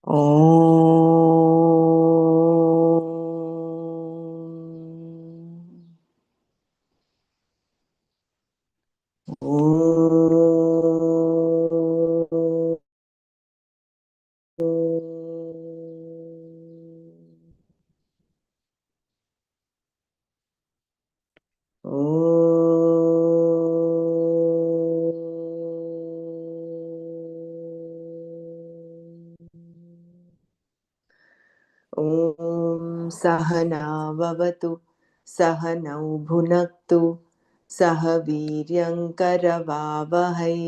ॐ सहना भवतु सहनौ भुनक्तु सह वीर्यङ्करवावहै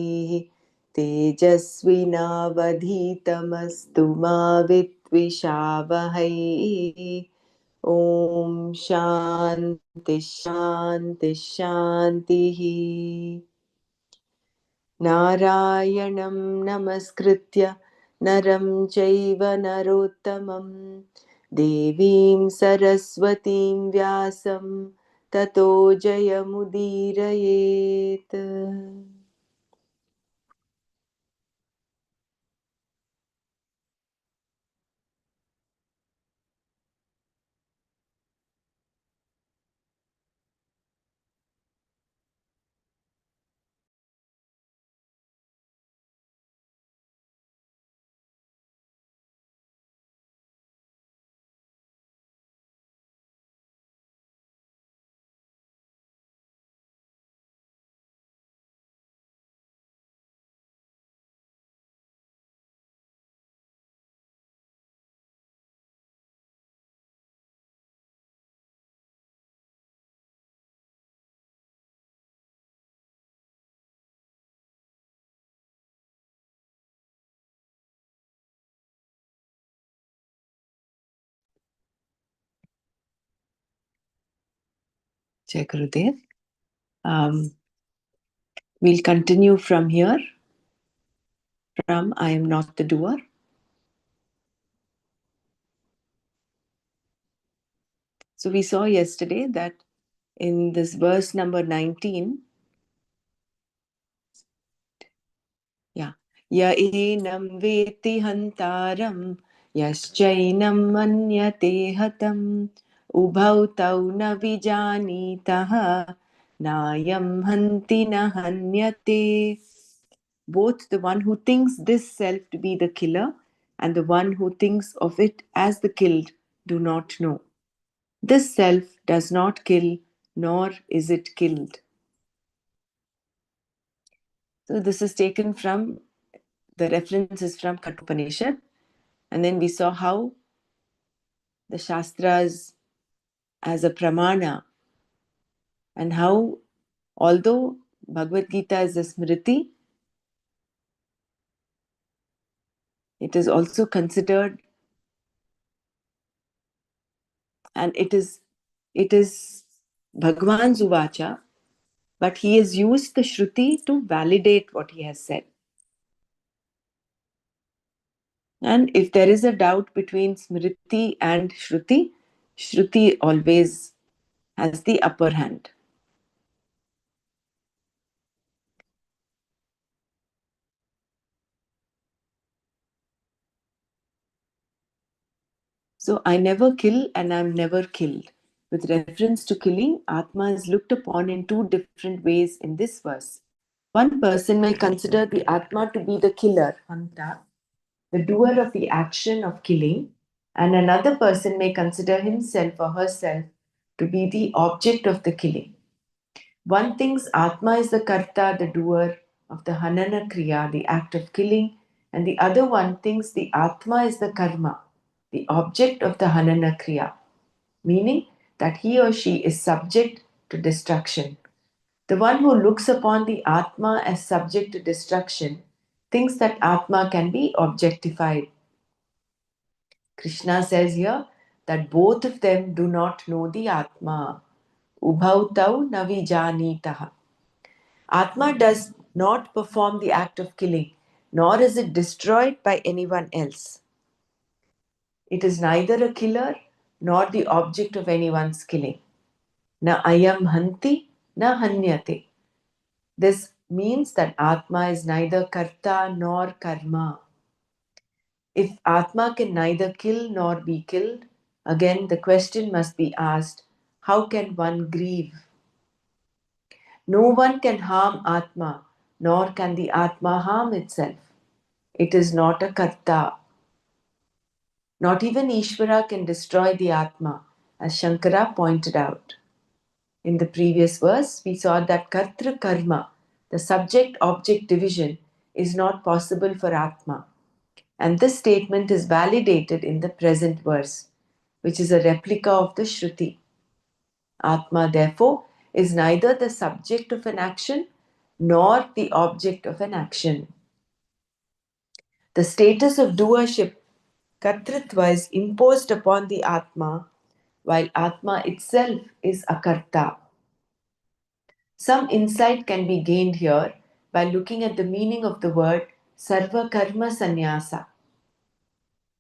तेजस्विनावधीतमस्तु मा विद्विषावहै ॐ शान्ति शान्ति शान्तिः नारायणं नमस्कृत्य नरं चैव नरोत्तमं देवीं सरस्वतीं व्यासं ततो जयमुदीरयेत्। Jai Gurudev. We'll continue from here, from I am not the doer. So we saw yesterday that in this verse number 19, ya enam veti hantaram yaschainam manyate hatam ubhau tau na vijanitaha nayam hanti na hanyate. Both the one who thinks this self to be the killer and the one who thinks of it as the killed do not know. This self does not kill, nor is it killed. So this is taken from, the reference is from Kathopanishad. And then we saw how the Shastras as a pramana, and how although Bhagavad Gita is a smriti, it is also considered, and it is Bhagavan's uvacha, but he has used the Shruti to validate what he has said. And if there is a doubt between Smriti and Shruti, Shruti always has the upper hand. So I never kill and I'm never killed. With reference to killing, Atma is looked upon in two different ways in this verse. One person may consider the Atma to be the killer, Hanta, the doer of the action of killing, and another person may consider himself or herself to be the object of the killing. One thinks Atma is the Karta, the doer of the Hanana Kriya, the act of killing, and the other one thinks the Atma is the Karma, the object of the Hanana Kriya, meaning that he or she is subject to destruction. The one who looks upon the Atma as subject to destruction thinks that Atma can be objectified. Krishna says here that both of them do not know the Atma. Ubhautau navijanitaha. Atma does not perform the act of killing, nor is it destroyed by anyone else. It is neither a killer nor the object of anyone's killing. Na ayam hanti, na hanyate. This means that Atma is neither karta nor karma. If Atma can neither kill nor be killed, again the question must be asked, how can one grieve? No one can harm Atma, nor can the Atma harm itself. It is not a karta. Not even Ishvara can destroy the Atma, as Shankara pointed out. In the previous verse, we saw that kartra karma, the subject object division, is not possible for Atma. And this statement is validated in the present verse, which is a replica of the Shruti. Atma, therefore, is neither the subject of an action nor the object of an action. The status of doership, kartritva, is imposed upon the Atma, while Atma itself is akarta. Some insight can be gained here by looking at the meaning of the word sarva karma sannyasa.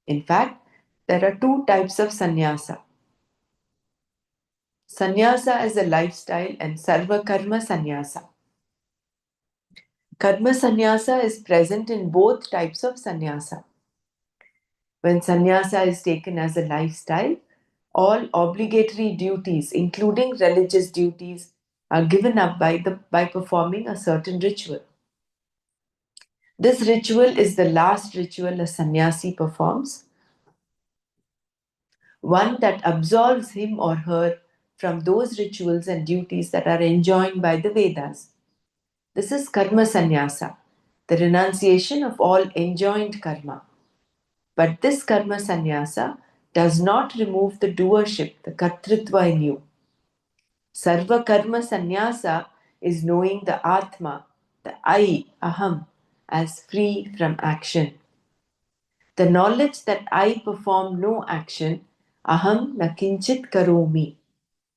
In fact, there are two types of sannyasa. Sannyasa as a lifestyle and sarva karma sannyasa. Karma sannyasa is present in both types of sannyasa. When sannyasa is taken as a lifestyle, all obligatory duties, including religious duties, are given up by performing a certain ritual. This ritual is the last ritual a sannyasi performs, one that absolves him or her from those rituals and duties that are enjoined by the Vedas. This is karma sannyasa, the renunciation of all enjoined karma. But this karma sannyasa does not remove the doership, the kartritva in you. Sarva karma sannyasa is knowing the Atma, the I, Aham, as free from action. The knowledge that I perform no action, Aham na kinchit karomi.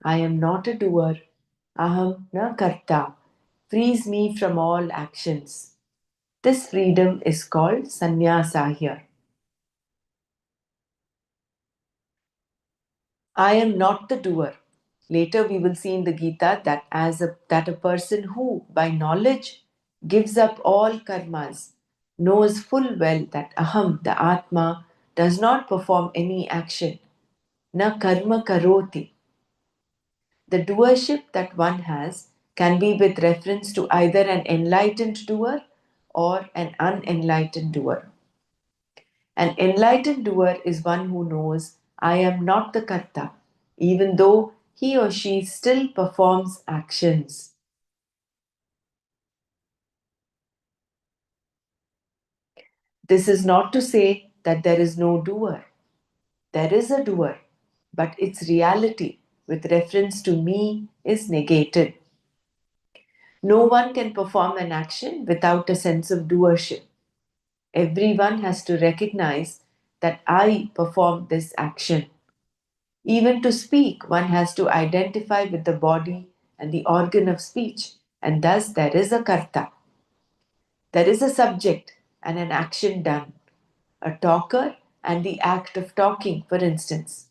I am not a doer, Aham na karta, frees me from all actions. This freedom is called sannyasa here. I am not the doer. Later we will see in the Gita that that a person who by knowledge gives up all karmas knows full well that aham, the Atma, does not perform any action. Na karma karoti. The doership that one has can be with reference to either an enlightened doer or an unenlightened doer. An enlightened doer is one who knows, I am not the karta, even though he or she still performs actions. This is not to say that there is no doer. There is a doer, but its reality with reference to me is negated. No one can perform an action without a sense of doership. Everyone has to recognize that I performed this action. Even to speak, one has to identify with the body and the organ of speech, and thus there is a karta. There is a subject and an action done, a talker and the act of talking, for instance.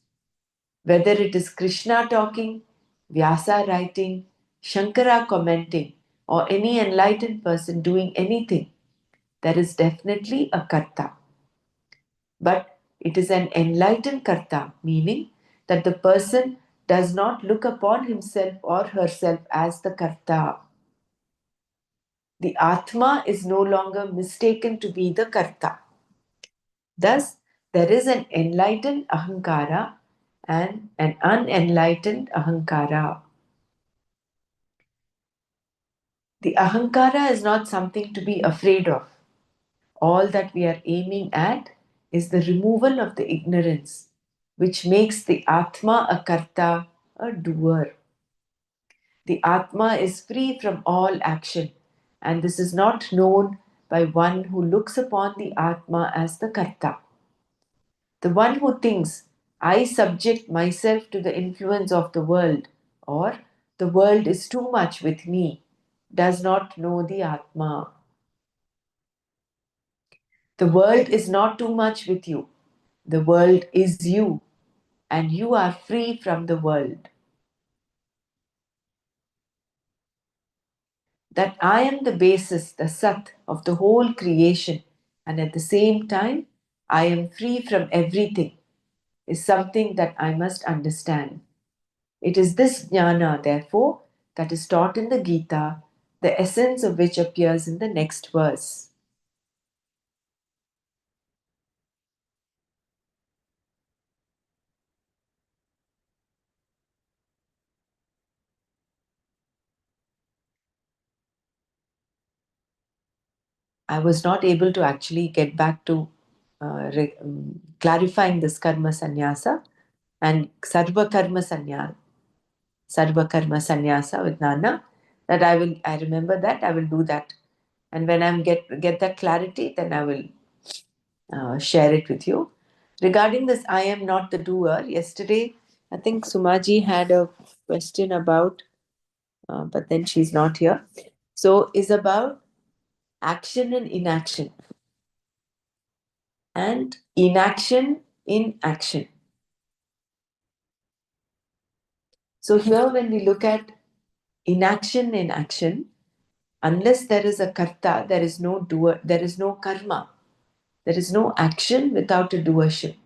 Whether it is Krishna talking, Vyasa writing, Shankara commenting, or any enlightened person doing anything, there is definitely a karta. But it is an enlightened karta, meaning that the person does not look upon himself or herself as the karta. The Atma is no longer mistaken to be the karta. Thus, there is an enlightened ahankara and an unenlightened ahankara. The ahankara is not something to be afraid of. All that we are aiming at is the removal of the ignorance, which makes the Atma a karta, a doer. The Atma is free from all action, and this is not known by one who looks upon the Atma as the karta. The one who thinks, I subject myself to the influence of the world, or the world is too much with me, does not know the Atma. The world is not too much with you. The world is you, and you are free from the world. That I am the basis, the sat of the whole creation, and at the same time, I am free from everything, is something that I must understand. It is this jnana, therefore, that is taught in the Gita, the essence of which appears in the next verse. I was not able to actually get back to clarifying this karma sannyasa and sarva karma sannyasa with Nana. That I remember that I will do that, and when I get that clarity, then I will share it with you. Regarding this, I am not the doer. Yesterday, I think Sumaji had a question about, but then she's not here. So, is about action and inaction, and inaction in action. So, here when we look at inaction in action, unless there is a karta, there is no doer, there is no karma, there is no action without a doership.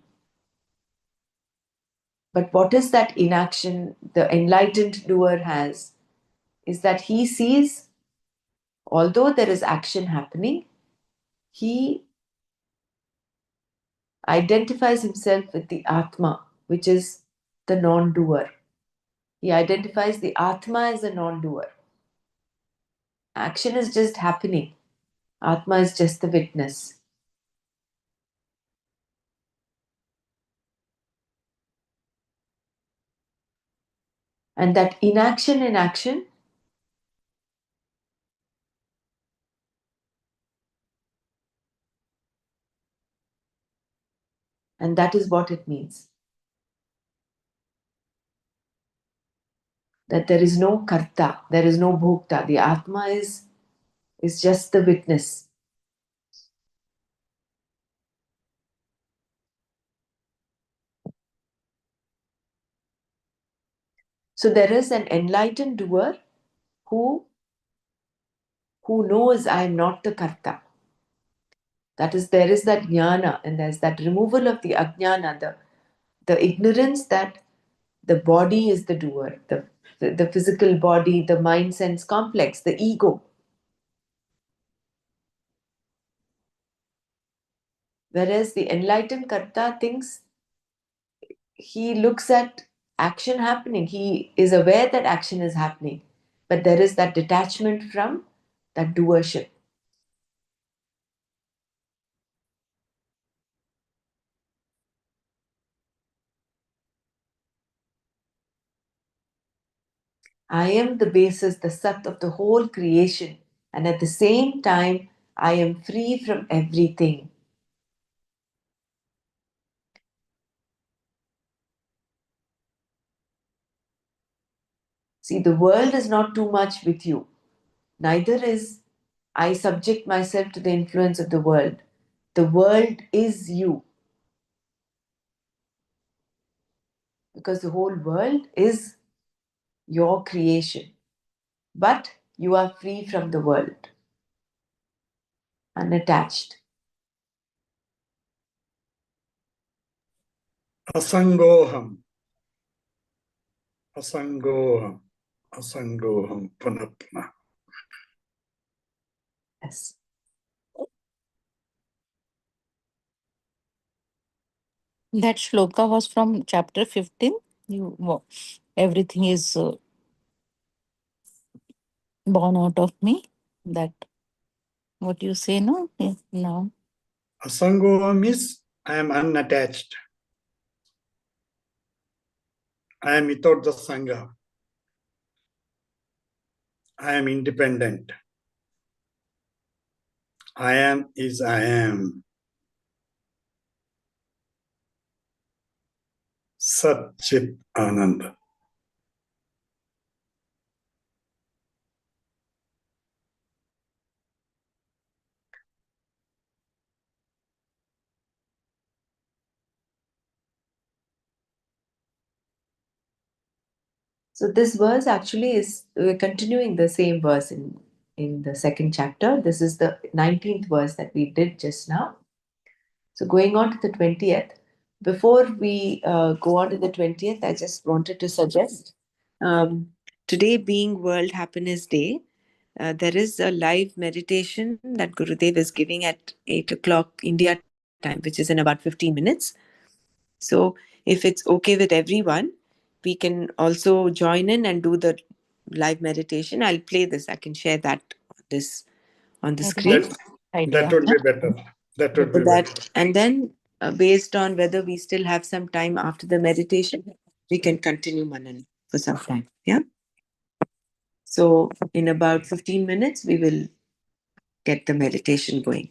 But what is that inaction the enlightened doer has is that he sees, although there is action happening, he identifies himself with the Atma, which is the non doer. He identifies the Atma as a non doer. Action is just happening, Atma is just the witness. And that inaction in action, and that is what it means. That there is no karta, there is no bhokta. The Atma is just the witness. So there is an enlightened doer who knows I am not the karta. That is, there is that jnana, and there's that removal of the ajnana, the ignorance that the body is the doer, the physical body, the mind sense complex, the ego. Whereas the enlightened karta thinks, he looks at action happening, he is aware that action is happening, but there is that detachment from that doership. I am the basis, the sat of the whole creation, and at the same time, I am free from everything. See, the world is not too much with you, neither is I subject myself to the influence of the world. The world is you, because the whole world is your creation, but you are free from the world, unattached. Asangoham, asangoham, asangoham, punapna. Yes. That shloka was from chapter 15. Everything is born out of me. That what you say, no? Yes, now. Asangoham is I am unattached. I am without the sangha. I am independent. I am is I am. Sat Chit Ananda. So this verse actually is, we're continuing the same verse in the second chapter. This is the 19th verse that we did just now. So going on to the 20th, before we go on to the 20th, I just wanted to suggest, um, today being World Happiness Day, there is a live meditation that Gurudev is giving at 8 o'clock India time, which is in about 15 minutes. So if it's okay with everyone, we can also join in and do the live meditation. I'll play this. I can share that this on the Very screen. That nice that idea. would be better. That would So be better. that, and then based on whether we still have some time after the meditation, we can continue Manana for some time. Yeah. So in about 15 minutes, we will get the meditation going.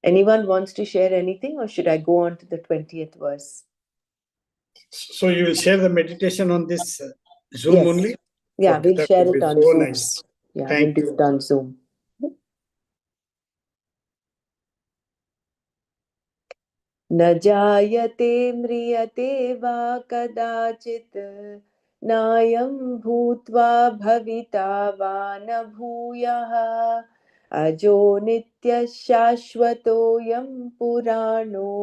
Anyone wants to share anything, or should I go on to the 20th verse? So you will share the meditation on this Zoom Yes. only? Yeah, Okay, we'll that share would it be on so Zoom. nice. Yeah, we'll Thank do you. it on Zoom. न जायते म्रियते वा कदाचित् नायं भूत्वा भविता वा न भूयः अजो नित्यः शाश्वतोऽयं पुराणो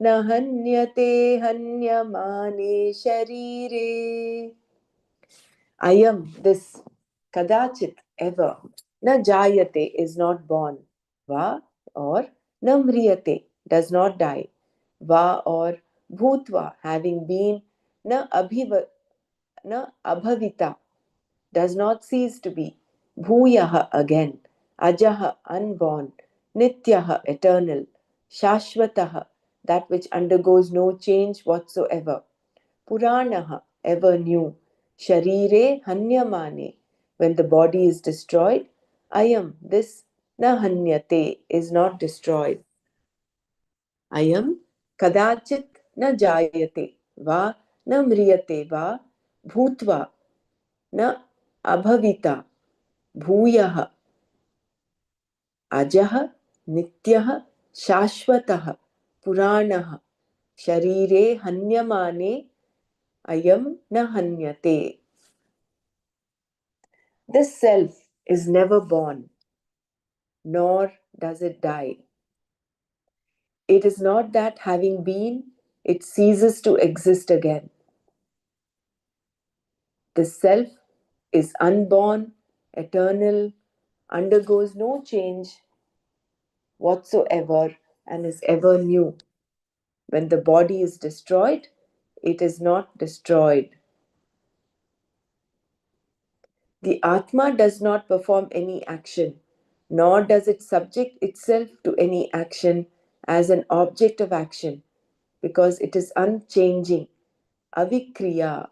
न हन्यते हन्यमाने शरीरे. I am this kadachit ever. Na jayate is not born. Va or na mriyate does not die. Va or bhutva having been. Na na abhavita does not cease to be. Bhuyaha again. Ajaha unborn. Nityaha eternal. Shashvataha that which undergoes no change whatsoever. Puranaha, ever new. Sharire hanyamane, when the body is destroyed. Ayam, this na hanyate, is not destroyed. Ayam kadachit na jayate, va na mriyate va bhutva na abhavita bhuyaha ajaha nityaha shashvataha puranaha sharire hanyamane ayam na hanyate. This self is never born, nor does it die. It is not that having been, it ceases to exist again. The self is unborn, eternal, undergoes no change whatsoever, and is ever new. When the body is destroyed, it is not destroyed. The Atma does not perform any action, nor does it subject itself to any action as an object of action, because it is unchanging, avikriya.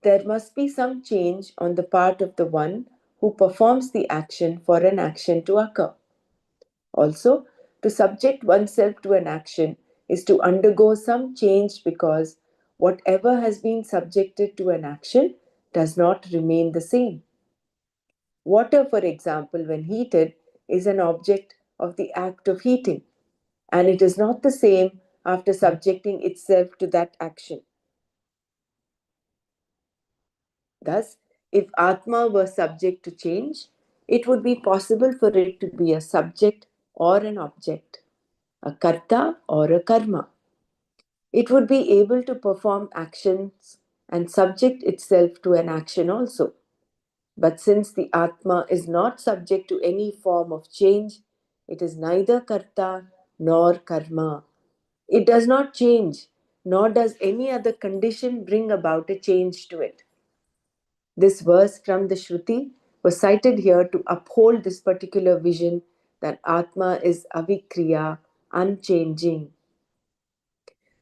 There must be some change on the part of the one who performs the action for an action to occur. Also, to subject oneself to an action is to undergo some change because whatever has been subjected to an action does not remain the same. Water, for example, when heated, is an object of the act of heating, and it is not the same after subjecting itself to that action. Thus, if Atma were subject to change, it would be possible for it to be a subject or an object, a karta or a karma. It would be able to perform actions and subject itself to an action also. But since the Atma is not subject to any form of change, it is neither karta nor karma. It does not change, nor does any other condition bring about a change to it. This verse from the Shruti was cited here to uphold this particular vision that Atma is avikriya, unchanging.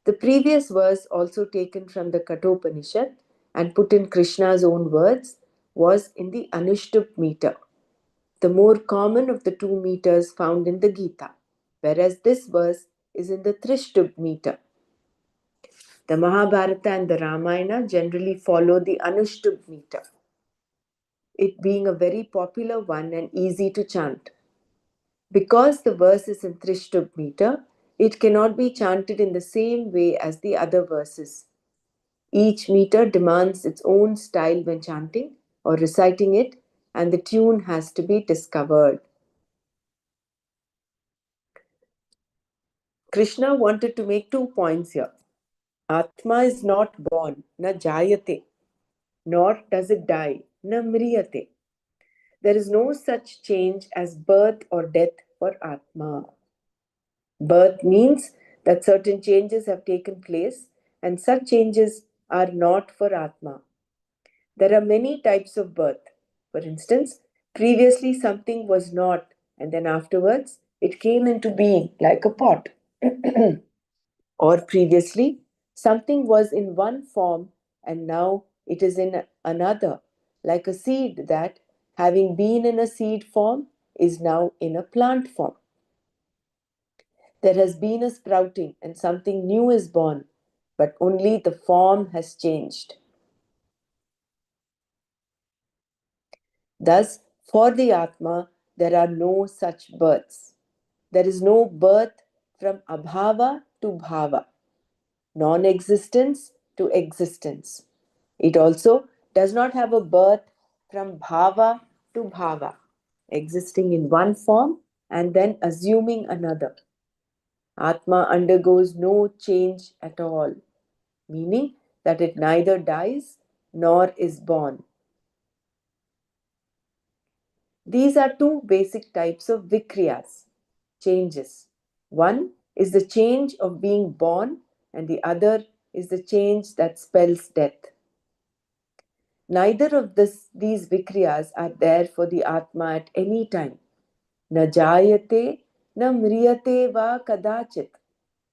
The previous verse, also taken from the Kathopanishad and put in Krishna's own words, was in the Anushtup meter, the more common of the two meters found in the Gita, whereas this verse is in the Trishtub meter. The Mahabharata and the Ramayana generally follow the Anushtup meter, it being a very popular one and easy to chant. Because the verse is in Trishtub meter, it cannot be chanted in the same way as the other verses. Each meter demands its own style when chanting or reciting it, and the tune has to be discovered. Krishna wanted to make 2 points here. Atma is not born, na jayate, nor does it die, na mriyate. There is no such change as birth or death for Atma. Birth means that certain changes have taken place, and such changes are not for Atma. There are many types of birth. For instance, previously something was not, and then afterwards it came into being like a pot. Or previously something was in one form and now it is in another, like a seed that, having been in a seed form, is now in a plant form. There has been a sprouting and something new is born, but only the form has changed. Thus, for the Atma, there are no such births. There is no birth from abhava to bhava, non existence to existence. It also does not have a birth from bhava to bhava, existing in one form and then assuming another. Atma undergoes no change at all, meaning that it neither dies nor is born. These are 2 basic types of vikriyas, changes. One is the change of being born, and the other is the change that spells death. Neither of these vikriyas are there for the Atma at any time. Na jayate, na mriyate va kadachit.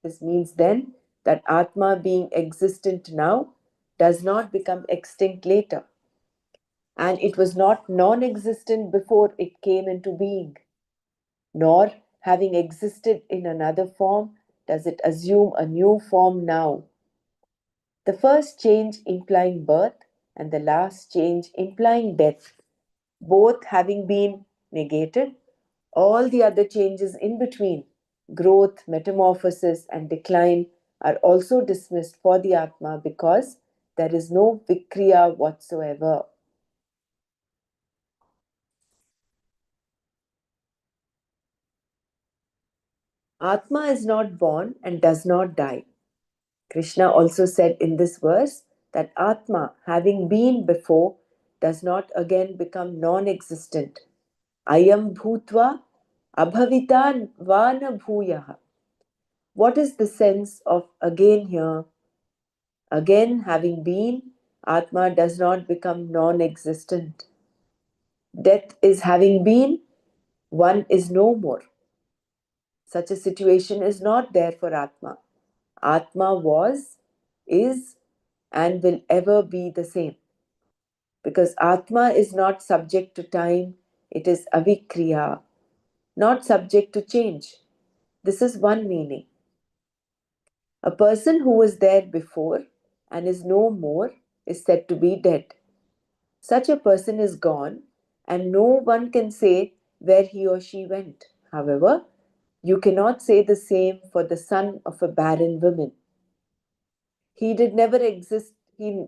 This means then that Atma, being existent now, does not become extinct later. And it was not non existent before it came into being, nor, having existed in another form, does it assume a new form now. The first change implying birth and the last change implying death, both having been negated, all the other changes in between, growth, metamorphosis, and decline, are also dismissed for the Atma because there is no vikriya whatsoever. Atma is not born and does not die. Krishna also said in this verse that Atma, having been before, does not again become non existent. Ayam bhutva abhavita vana bhuyaha. What is the sense of again here? Again, having been, Atma does not become non existent. Death is having been, one is no more. Such a situation is not there for Atma. Atma was, is, and will ever be the same. Because Atma is not subject to time, it is avikriya, not subject to change. This is one meaning. A person who was there before and is no more is said to be dead. Such a person is gone, and no one can say where he or she went. However, you cannot say the same for the son of a barren woman. He did never exist. He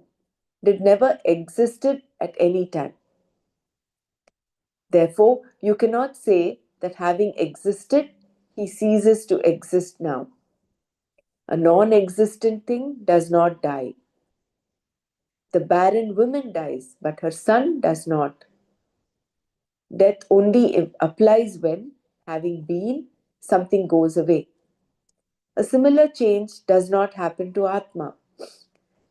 did never existed at any time. Therefore, you cannot say that having existed, he ceases to exist now. A non-existent thing does not die. The barren woman dies, but her son does not. Death only applies when, having been, something goes away. A similar change does not happen to Atma.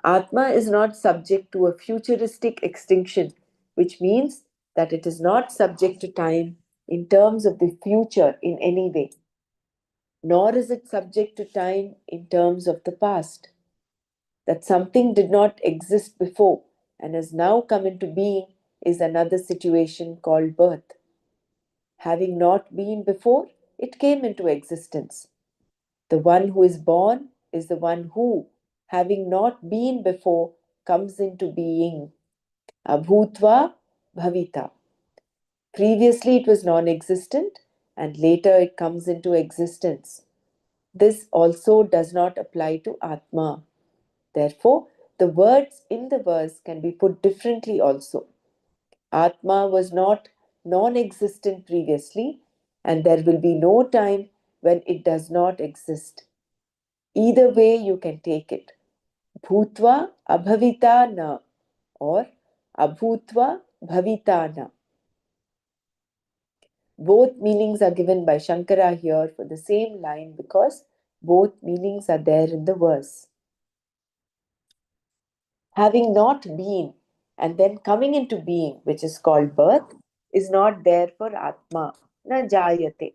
Atma is not subject to a futuristic extinction, which means that it is not subject to time in terms of the future in any way, nor is it subject to time in terms of the past. That something did not exist before and has now come into being is another situation called birth. Having not been before, it came into existence. The one who is born is the one who, having not been before, comes into being. Abhutva bhavita. Previously it was non existent and later it comes into existence. This also does not apply to Atma. Therefore, The words in the verse can be put differently also. Atma was not non existent previously, and there will be no time when it does not exist. Either way, you can take it. Bhutva abhavita na or abhutva bhavita na. Both meanings are given by Shankara here for the same line because both meanings are there in the verse. Having not been and then coming into being, which is called birth, is not there for Atma, na jayate.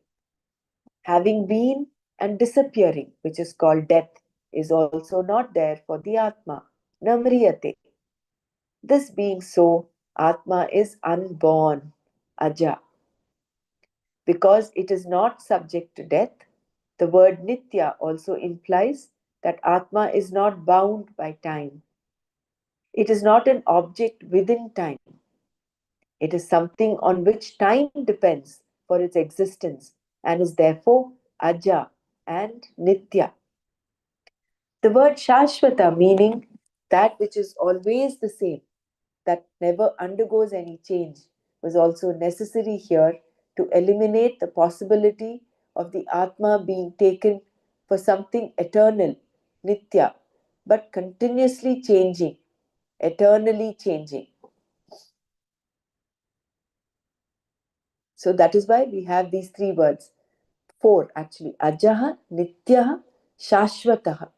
Having been and disappearing, which is called death, is also not there for the Atma, na mriyate. This being so, Atma is unborn, aja. Because it is not subject to death, the word Nitya also implies that Atma is not bound by time. It is not an object within time. It is something on which time depends for its existence and is therefore Aja and Nitya. The word Shashvata, meaning that which is always the same, that never undergoes any change, was also necessary here to eliminate the possibility of the Atma being taken for something eternal, Nitya, but continuously changing, eternally changing. So that is why we have these three words. Four actually. Ajaha, Nityaha, Shashvataha.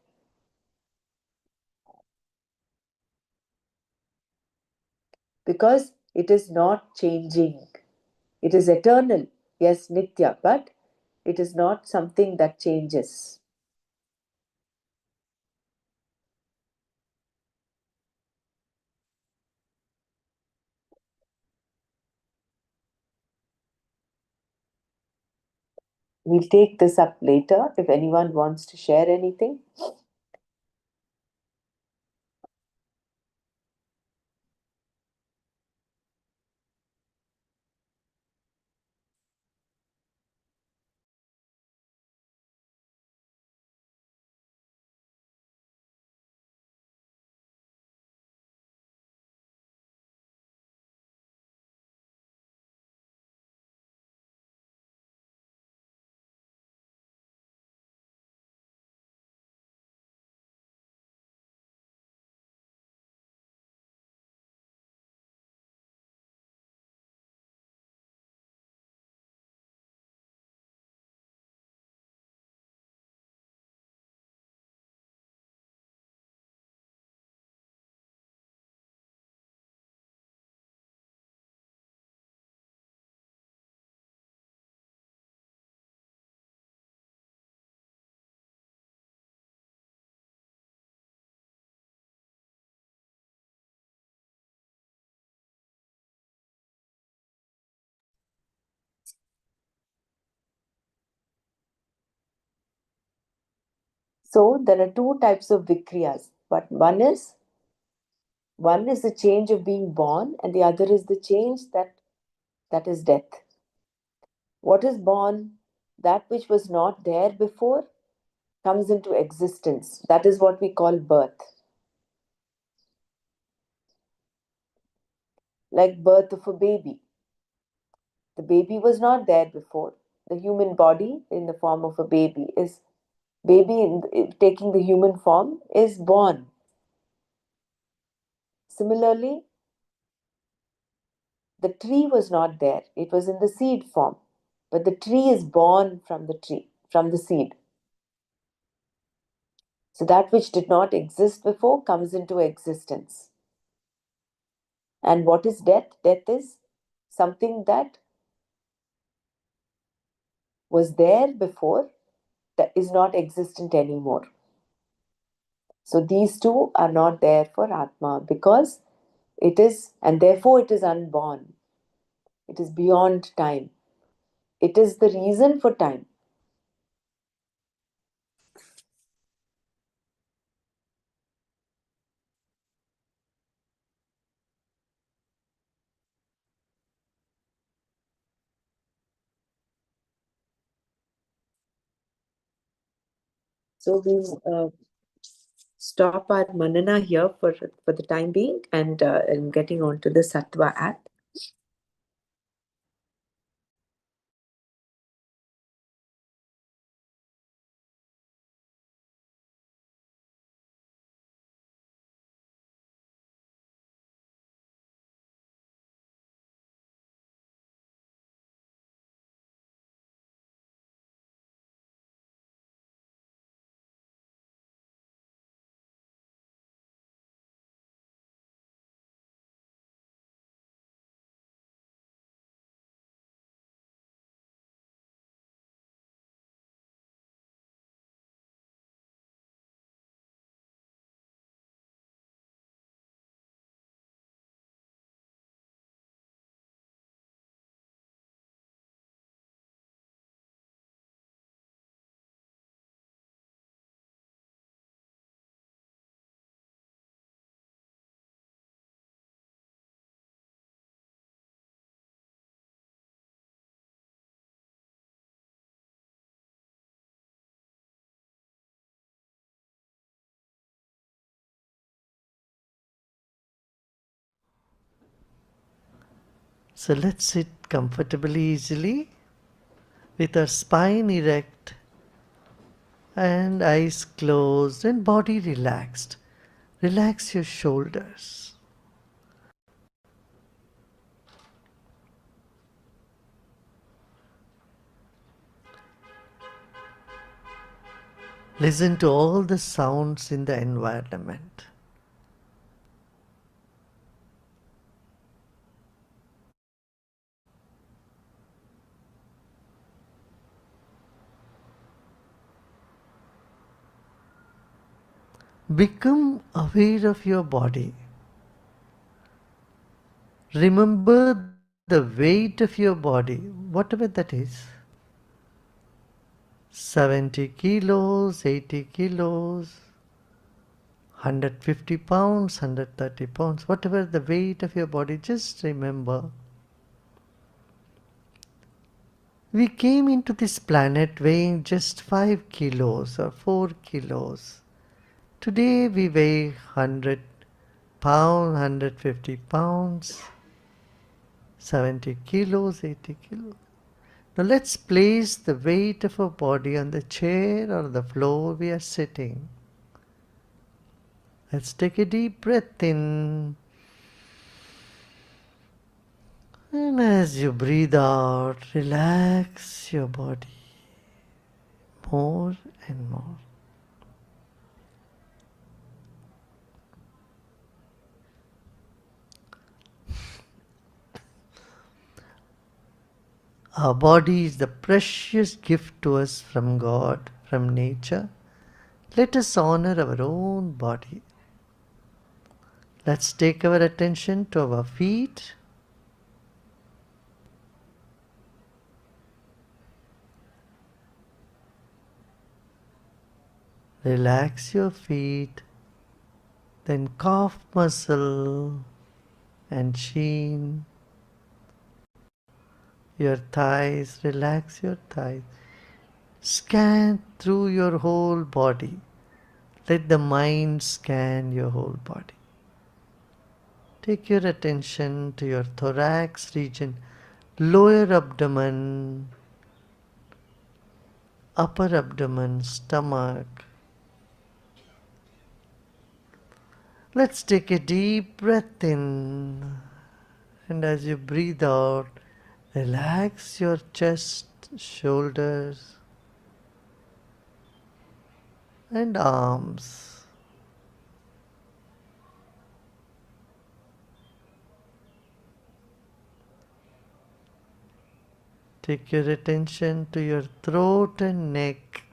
Because it is not changing. It is eternal, yes, Nitya, but it is not something that changes. We'll take this up later if anyone wants to share anything. So there are two types of vikriyas. But one is the change of being born, and the other is the change that is death. What is born? That which was not there before comes into existence. That is what we call birth. Like birth of a baby. The baby was not there before. The human body in the form of a baby is taking the human form is born. Similarly, the tree was not there. It was in the seed form. But the tree is born from the tree, from the seed. So that which did not exist before comes into existence. And what is death? Death is something that was there before that is not existent anymore. So these two are not there for Atma because it is, and therefore it is unborn. It is beyond time. It is the reason for time. So we stop our Manana here for the time being and getting on to the Sattva app. So let's sit comfortably, easily, with our spine erect and eyes closed and body relaxed. Relax your shoulders. Listen to all the sounds in the environment. Become aware of your body. Remember the weight of your body, whatever that is. 70 kilos, 80 kilos, 150 pounds, 130 pounds, whatever the weight of your body, just remember. We came into this planet weighing just 5 kilos or 4 kilos. Today we weigh 100 pounds, 150 pounds, 70 kilos, 80 kilos. Now let's place the weight of our body on the chair or the floor we are sitting. Let's take a deep breath in. And as you breathe out, relax your body more and more. Our body is the precious gift to us from God, from nature. Let us honor our own body. Let's take our attention to our feet. Relax your feet, then calf muscle and shin. Your thighs, relax your thighs. Scan through your whole body. Let the mind scan your whole body. Take your attention to your thorax region, lower abdomen, upper abdomen, stomach. Let's take a deep breath in, and as you breathe out, relax your chest, shoulders, and arms. Take your attention to your throat and neck.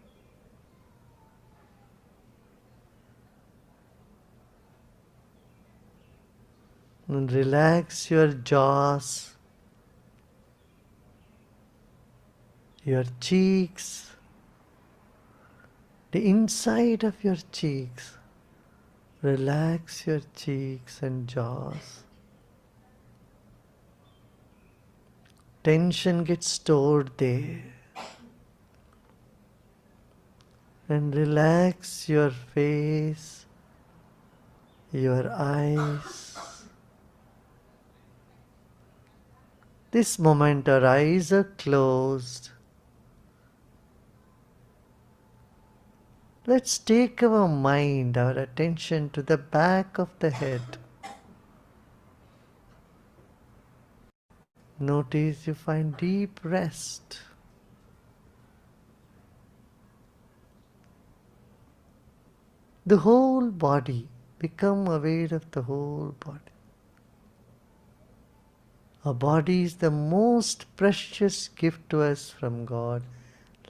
And relax your jaws, your cheeks, the inside of your cheeks. Relax your cheeks and jaws. Tension gets stored there. And relax your face your eyes. This moment our eyes are closed. Let's take our mind, our attention to the back of the head. Notice you find deep rest. The whole body, become aware of the whole body. Our body is the most precious gift to us from God.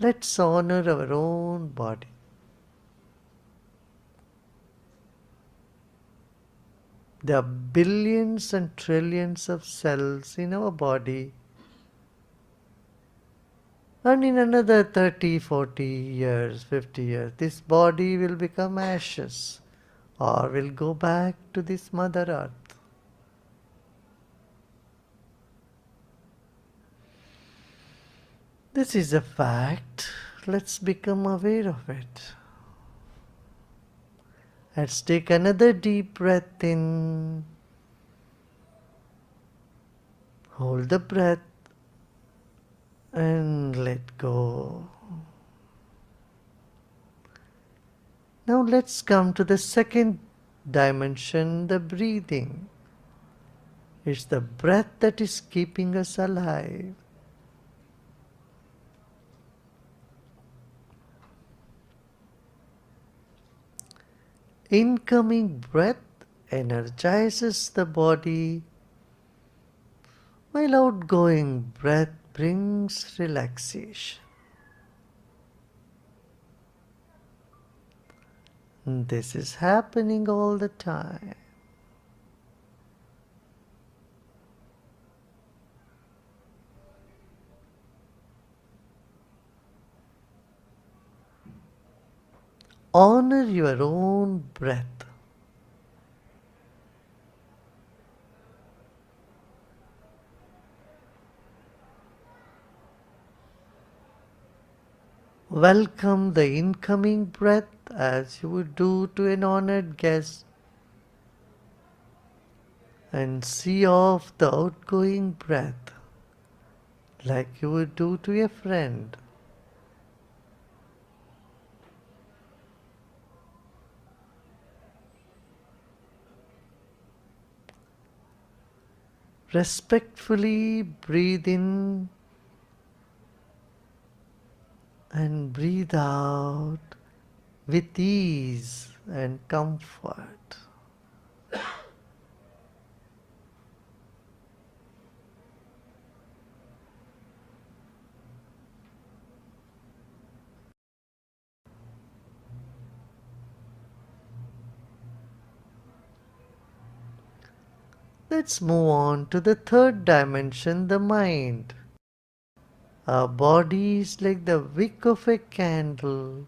Let's honor our own body. There are billions and trillions of cells in our body. And in another 30, 40 years, 50 years, this body will become ashes or will go back to this Mother Earth. This is a fact. Let's become aware of it. Let's take another deep breath in. Hold the breath and let go. Now let's come to the second dimension, the breathing. It's the breath that is keeping us alive. Incoming breath energizes the body, while outgoing breath brings relaxation. This is happening all the time. Honor your own breath. Welcome the incoming breath as you would do to an honored guest, and see off the outgoing breath like you would do to a friend. Respectfully breathe in and breathe out with ease and comfort. Let's move on to the third dimension, the mind. Our body is like the wick of a candle.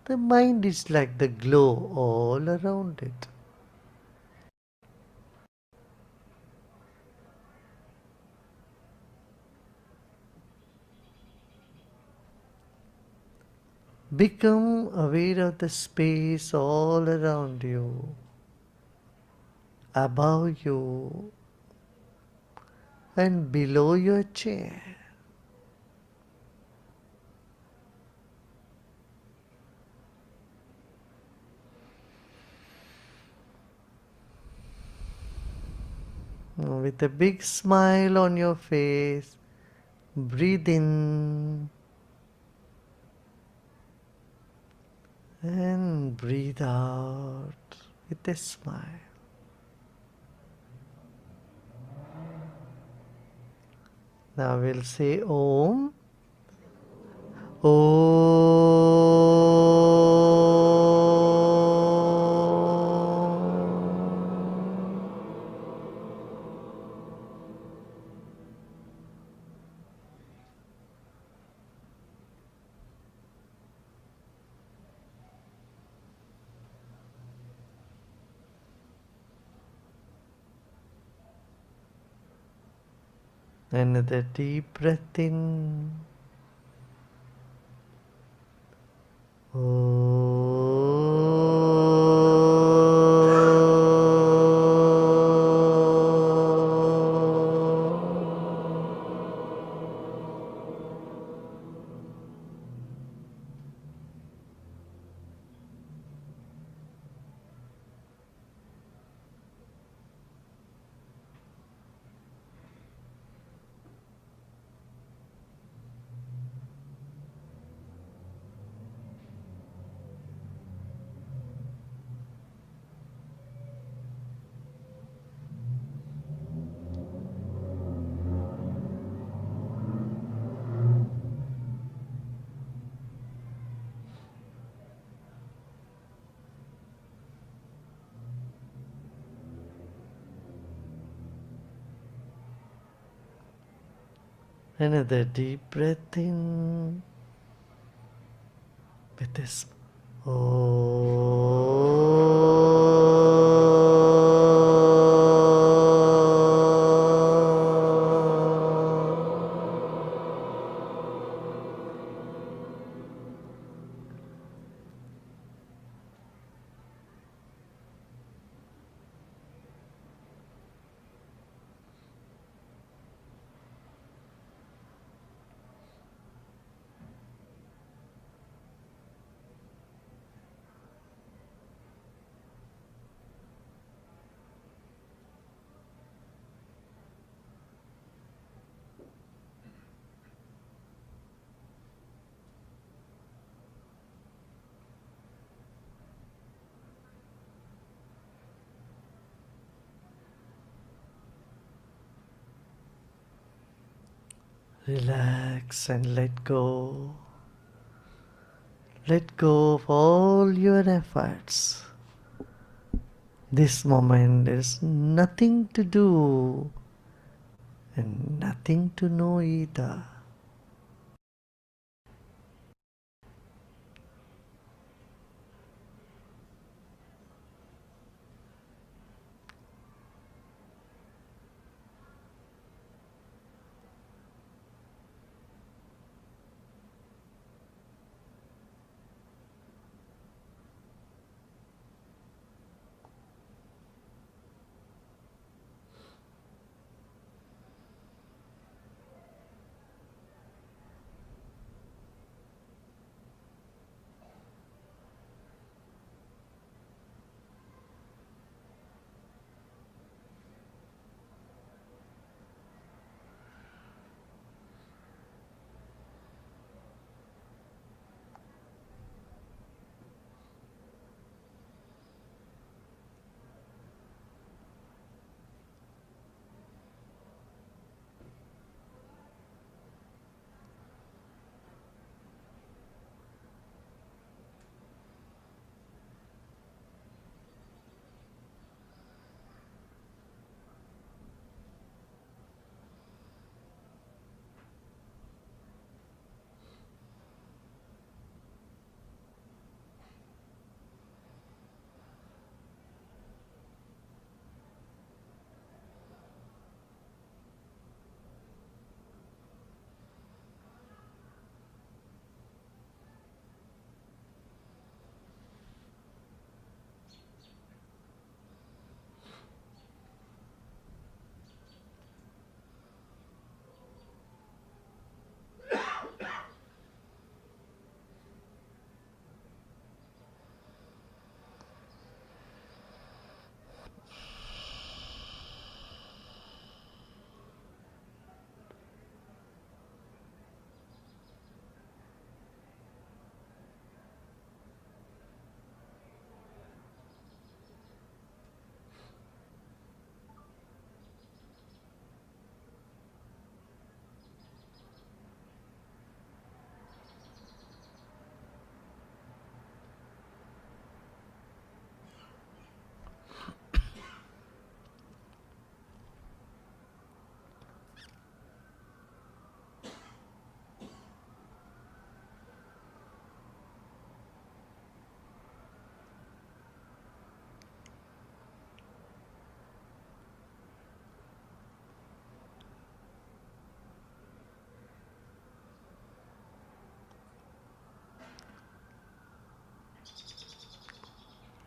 The mind is like the glow all around it. Become aware of the space all around you, above you, and below your chair. With a big smile on your face, breathe in and breathe out with a smile. Now we'll say Om. Om. Another deep breath in. Oh. Another deep breath in with this. Relax and let go. Let go of all your efforts. This moment is nothing to do and nothing to know either.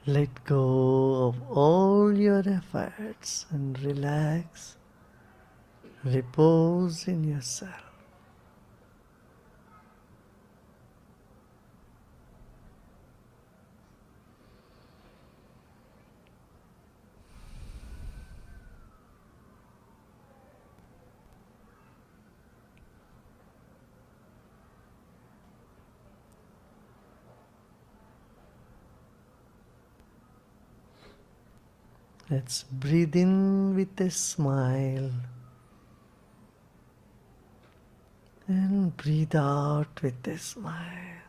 Let go of all your efforts and relax. Repose in yourself. Let's breathe in with a smile and breathe out with a smile.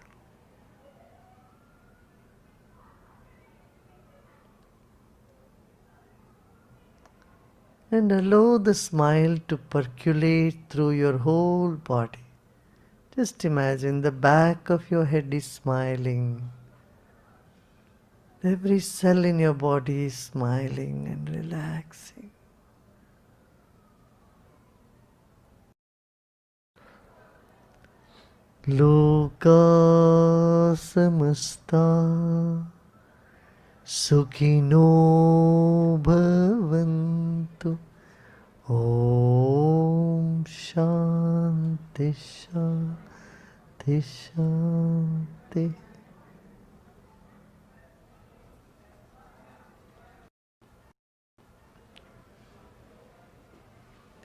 and allow the smile to percolate through your whole body. Just imagine the back of your head is smiling. Every cell in your body is smiling and relaxing. Loka samasta sukhino bhavantu. Om Shanti Shanti Shanti.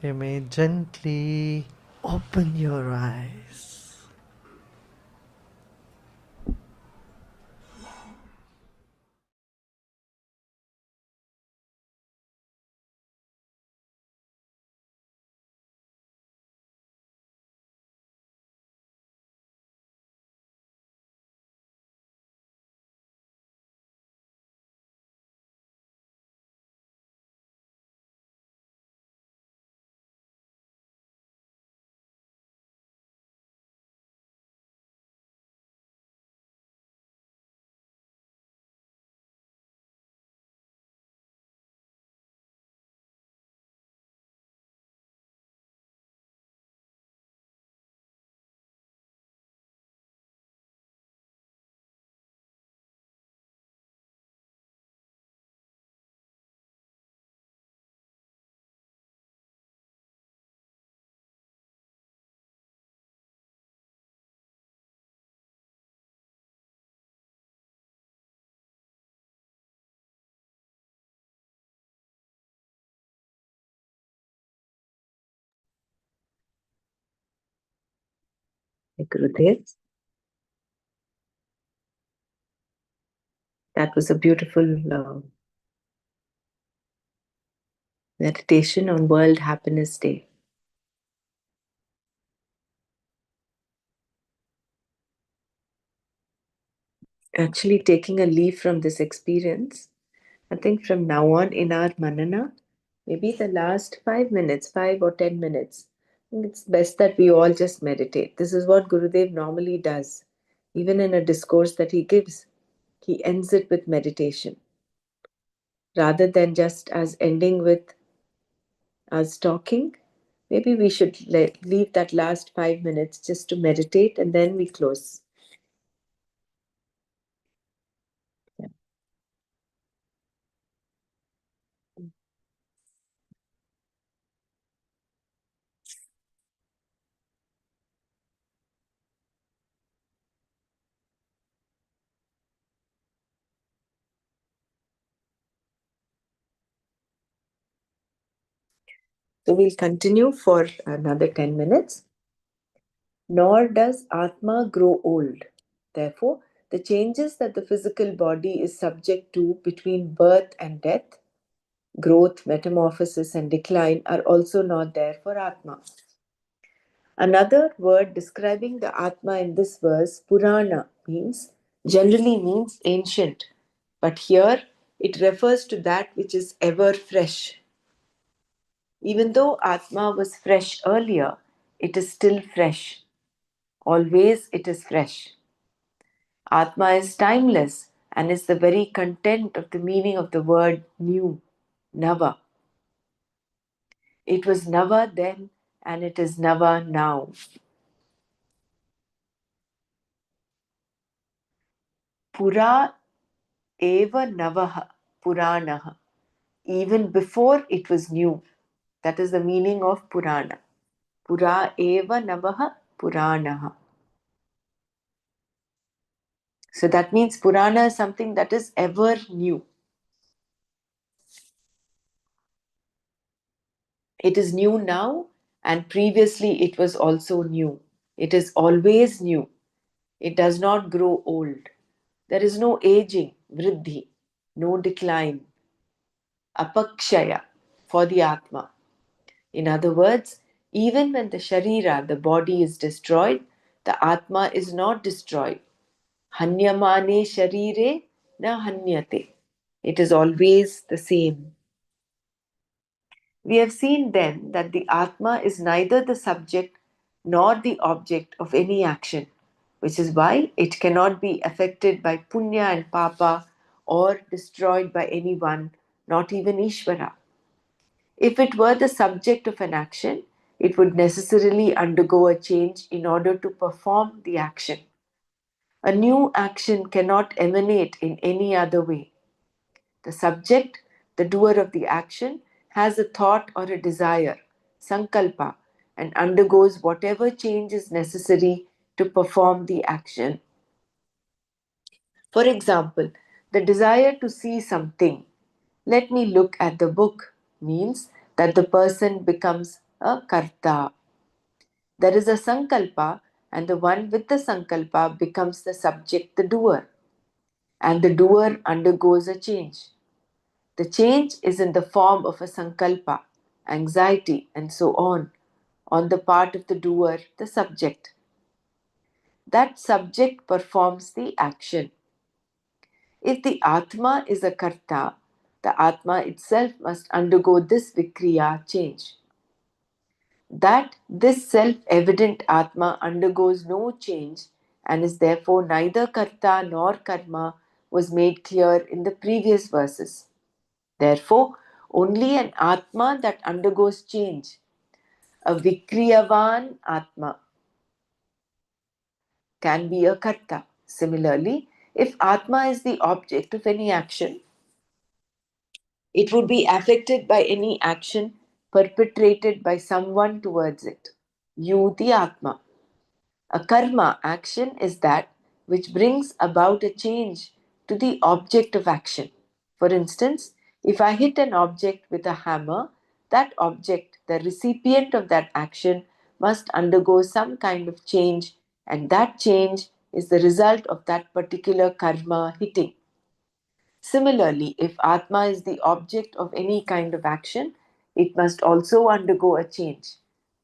You may gently open your eyes. Gurudev. That was a beautiful meditation on World Happiness Day. Actually, taking a leaf from this experience, I think from now on in our Manana, maybe the last 5 minutes, 5 or 10 minutes, I think it's best that we all just meditate. This is what Gurudev normally does. Even in a discourse that he gives, he ends it with meditation. Rather than just as ending with us talking, maybe we should leave that last 5 minutes just to meditate and then we close. Yeah. So we'll continue for another 10 minutes. Nor does Atma grow old. Therefore, the changes that the physical body is subject to between birth and death, growth, metamorphosis, and decline are also not there for Atma. Another word describing the Atma in this verse, Purana, generally means ancient, but here it refers to that which is ever fresh. Even though Atma was fresh earlier, it is still fresh. Always it is fresh. Atma is timeless and is the very content of the meaning of the word new, Nava. It was Nava then and it is Nava now. Pura eva Navaha Puranaha. Even before it was new. That is the meaning of Purana. Pura eva Navaha Puranaha. So that means Purana is something that is ever new. It is new now, and previously it was also new. It is always new. It does not grow old. There is no aging, vriddhi, no decline, apakshaya for the Atma. In other words, even when the Sharira, the body, is destroyed, the Atma is not destroyed. Hanyamane sharire na hanyate. It is always the same. We have seen then that the Atma is neither the subject nor the object of any action, which is why it cannot be affected by punya and papa or destroyed by anyone, not even Ishvara. If it were the subject of an action, it would necessarily undergo a change in order to perform the action. A new action cannot emanate in any other way. The subject, the doer of the action, has a thought or a desire, sankalpa, and undergoes whatever change is necessary to perform the action. For example, the desire to see something, let me look at the book, means that the person becomes a karta. There is a sankalpa, and the one with the sankalpa becomes the subject, the doer, and the doer undergoes a change. The change is in the form of a sankalpa, anxiety, and so on the part of the doer, the subject. That subject performs the action. If the Atma is a karta, the Atma itself must undergo this vikriya change. That this self-evident Atma undergoes no change and is therefore neither karta nor karma was made clear in the previous verses. Therefore, only an Atma that undergoes change, a Vikriyavan Atma, can be a Karta. Similarly, if Atma is the object of any action, it would be affected by any action perpetrated by someone towards it. You, the Atma. A karma action is that which brings about a change to the object of action. For instance, if I hit an object with a hammer, that object, the recipient of that action, must undergo some kind of change, and that change is the result of that particular karma hitting. Similarly, if Atma is the object of any kind of action, it must also undergo a change.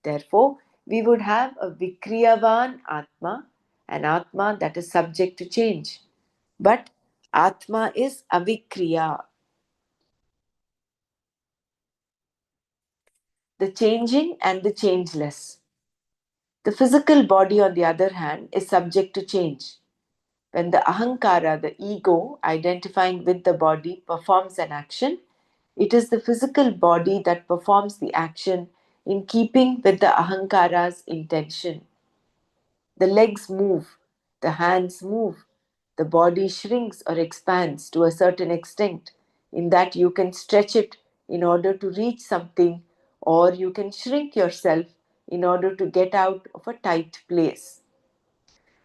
Therefore, we would have a Vikriyavan Atma, an Atma that is subject to change. But Atma is avikriya. The changing and the changeless. The physical body, on the other hand, is subject to change. When the ahankara, the ego, identifying with the body, performs an action, it is the physical body that performs the action in keeping with the ahankara's intention. The legs move, the hands move, the body shrinks or expands to a certain extent, in that you can stretch it in order to reach something, or you can shrink yourself in order to get out of a tight place.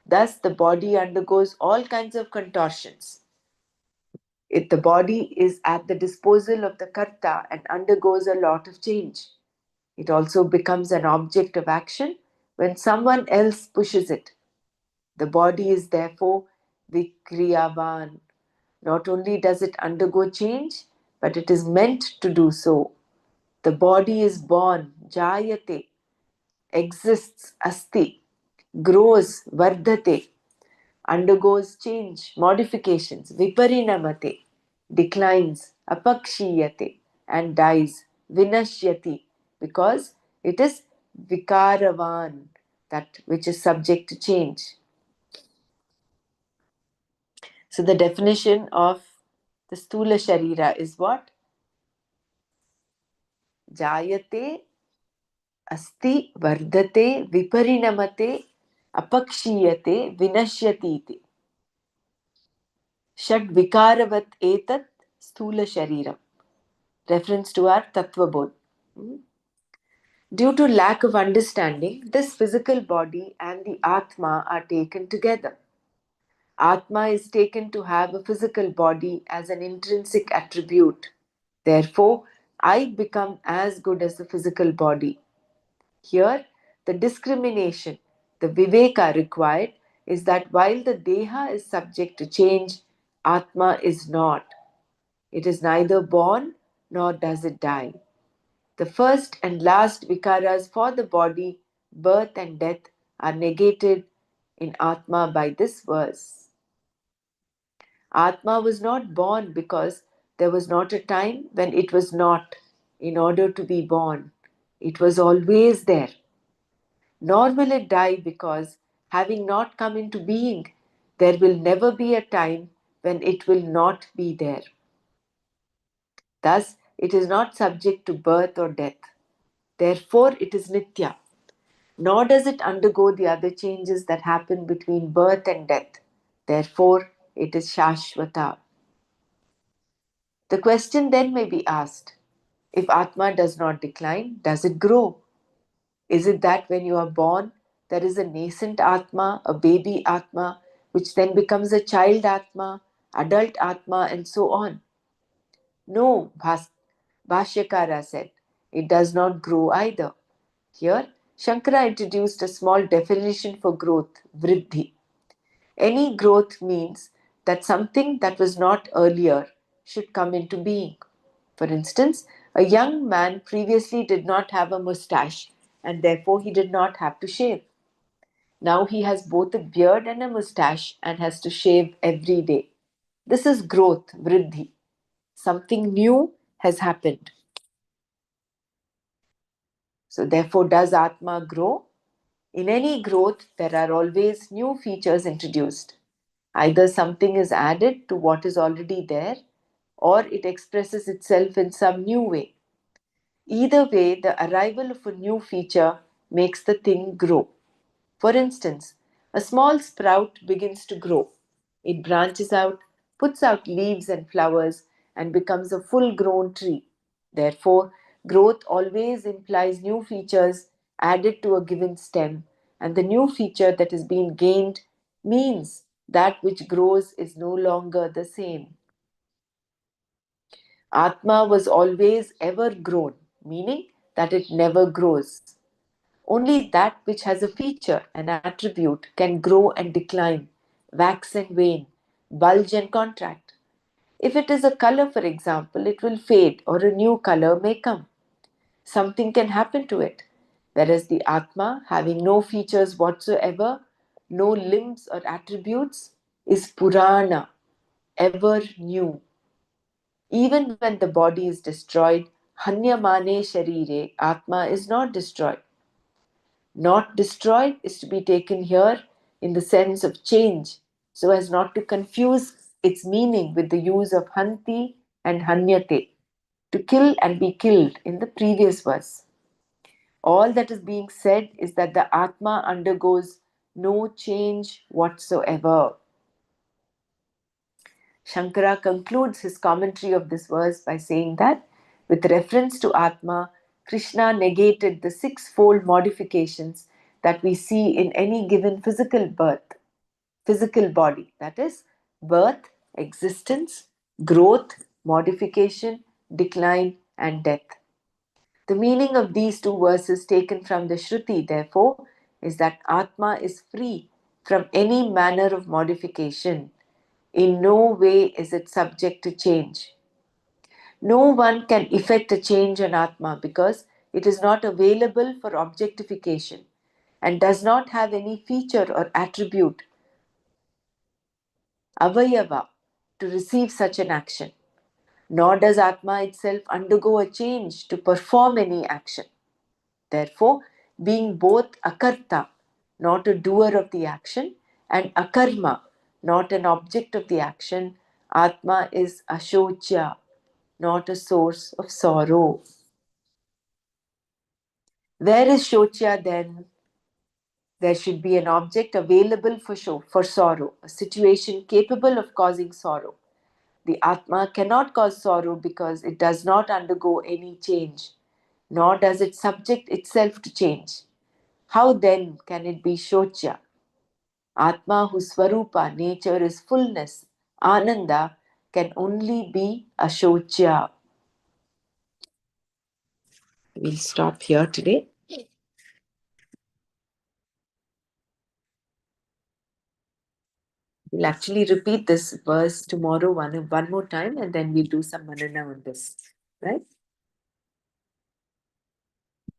Thus, the body undergoes all kinds of contortions. If the body is at the disposal of the karta and undergoes a lot of change, it also becomes an object of action when someone else pushes it. The body is therefore vikriyavan. Not only does it undergo change, but it is meant to do so. The body is born, jayate, exists, asti, grows, vardhate, undergoes change, modifications, viparinamate, declines, apakshiyate, and dies, vinashyati, because it is vikaravan, that which is subject to change. So the definition of the stula sharira is what? Jayate, asti, vardhate, viparinamate, apakshiyate, vinashyati iti. Shad vikaravat etat sthula shariram. Reference to our tattva bodh. Due to lack of understanding, this physical body and the Atma are taken together. Atma is taken to have a physical body as an intrinsic attribute. Therefore, I become as good as the physical body. Here, the discrimination, the viveka required is that while the deha is subject to change, Atma is not. It is neither born nor does it die. The first and last vikaras for the body, birth and death, are negated in Atma by this verse. Atma was not born because there was not a time when it was not. in order to be born. It was always there. Nor will it die because, having not come into being, there will never be a time when it will not be there. Thus, it is not subject to birth or death. Therefore, it is Nitya. Nor does it undergo the other changes that happen between birth and death. Therefore, it is Shashvata. The question then may be asked, if Atma does not decline, does it grow? Is it that when you are born, there is a nascent Atma, a baby Atma, which then becomes a child Atma, adult Atma, and so on? No, Bhashyakara said, it does not grow either. Here, Shankara introduced a small definition for growth, vriddhi. Any growth means that something that was not earlier should come into being. For instance, a young man previously did not have a mustache and therefore he did not have to shave. Now he has both a beard and a mustache and has to shave every day. This is growth, vriddhi. Something new has happened. So therefore, does Atma grow? In any growth, there are always new features introduced. Either something is added to what is already there, or it expresses itself in some new way. Either way, the arrival of a new feature makes the thing grow. For instance, a small sprout begins to grow. It branches out, puts out leaves and flowers, and becomes a full grown tree. Therefore, growth always implies new features added to a given stem, and the new feature that is being gained means that which grows is no longer the same. Atma was always ever grown, meaning that it never grows. Only that which has a feature, an attribute, can grow and decline, wax and wane, bulge and contract. If it is a color, for example, it will fade or a new color may come. Something can happen to it. Whereas the Atma, having no features whatsoever, no limbs or attributes, is Purana, ever new. Even when the body is destroyed, Hanyamane Sharire, Atma is not destroyed. Not destroyed is to be taken here in the sense of change, so as not to confuse its meaning with the use of Hanti and Hanyate, to kill and be killed in the previous verse. All that is being said is that the Atma undergoes no change whatsoever. Shankara concludes his commentary of this verse by saying that, with reference to Atma, Krishna negated the six-fold modifications that we see in any given physical body. That is, birth, existence, growth, modification, decline, and death. The meaning of these two verses taken from the Shruti, therefore, is that Atma is free from any manner of modification. In no way is it subject to change. No one can effect a change on Atma because it is not available for objectification and does not have any feature or attribute, avayava, to receive such an action. Nor does Atma itself undergo a change to perform any action. Therefore, being both akarta, not a doer of the action, and akarma, not an object of the action, Atma is ashochya, not a source of sorrow. Where is shochya then? There should be an object available for sorrow, a situation capable of causing sorrow. The Atma cannot cause sorrow because it does not undergo any change, nor does it subject itself to change. How then can it be shochya? Atma, whose swarupa, nature is fullness, ananda, can only be ashochya. We'll stop here today. We'll actually repeat this verse tomorrow one more time and then we'll do some manana on this. Right?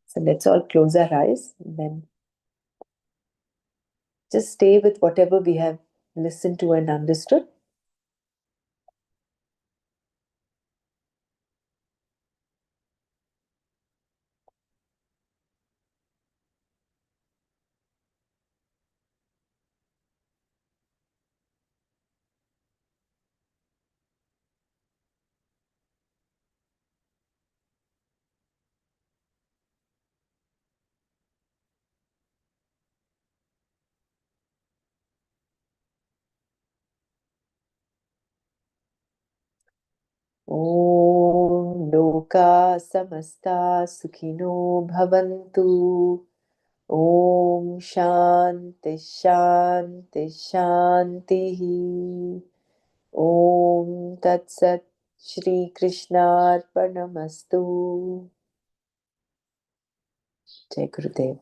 So let's all close our eyes and then just stay with whatever we have listened to and understood. Om Loka Samasta Sukhino Bhavantu. Om Shanti Shanti Shanti. Om Tat Sat. Shri Krishna Arpanamastu. Jai Gurudev.